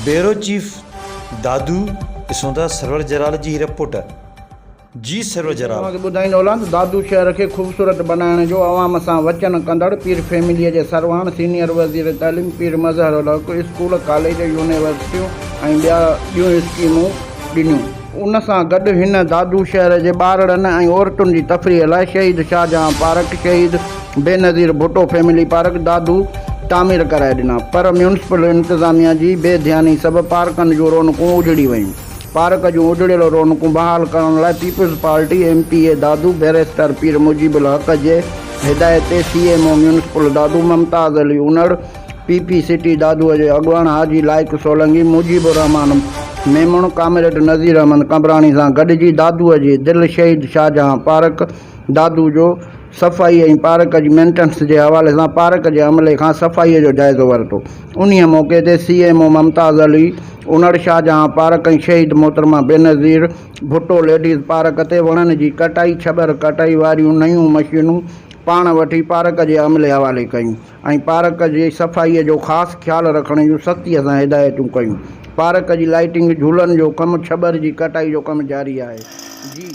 Bureau chief दादू इसोंदा server जराल जी report. जी server जराल ॿुधाईंदो त दादू शहर खे ख़ूबसूरत बनाइण जो अवाम सां वचन कंदड़ पीर फैमिलीअ जे सरवाण सीनियर वज़ीर तालीम पीर मज़हर हक़ स्कूल कॉलेज यूनिवर्सिटियूं ऐं ॿियूं स्कीमूं ॾिनियूं। उन सां गॾु हिन दादू शहर जे ॿारड़नि ऐं औरतुनि जी तफ़रीह लाइ शहीद शाहजहां पार्क, शहीद बेनज़ीर भुट्टो फैमिली पार्क दादू तामीर कराए ॾिना, पर म्यूनिसिपल इंतिज़ामिया जी बेध्यानी सबबि पार्कनि जूं रौनकूं उजड़ी वयूं। पार्क जूं उजड़ियल रौनकूं बहाल करण लाइ पीपल्स पार्टी MPA दादू बैरिस्टर पीर मुजीबुल हक़ जे हिदायत ते CMO म्यूनिसिपल दादू मुमताज़ अली उनड़, PP सिटी दादूअ जे अॻुवान हाजी लाइक सोलंगी, मुजीबुर रहमान मेमण, कामरेड नज़ीर अहमद कंबराणी सां गॾिजी दादूअ जे दिल शहीद शाहजहां पार्क दादू जो सफ़ाई ऐं पार्क जी मेंटेनेंस जे हवाले सां पार्क जे अमले खां सफ़ाईअ जो जाइज़ो वरितो। उन्हीअ मौक़े ते CMO मुमताज़ अली उनड़ शाहजहां पार्क ऐं शहीद मोहतरमा बेनज़ीर भुट्टो लेडीज़ पार्क ते वणनि जी कटाई, छबर कटाई वारियूं नयूं मशीनूं पाण वठी पार्क जे अमले हवाले कयूं ऐं पार्क जी सफ़ाईअ जो ख़ासि ख़्यालु रखण जूं सख़्तीअ सां हिदायतूं कयूं। पार्क जी लाइटिंग, झूलनि जो कमु, छबर जी कटाई जो कमु जारी आहे। जी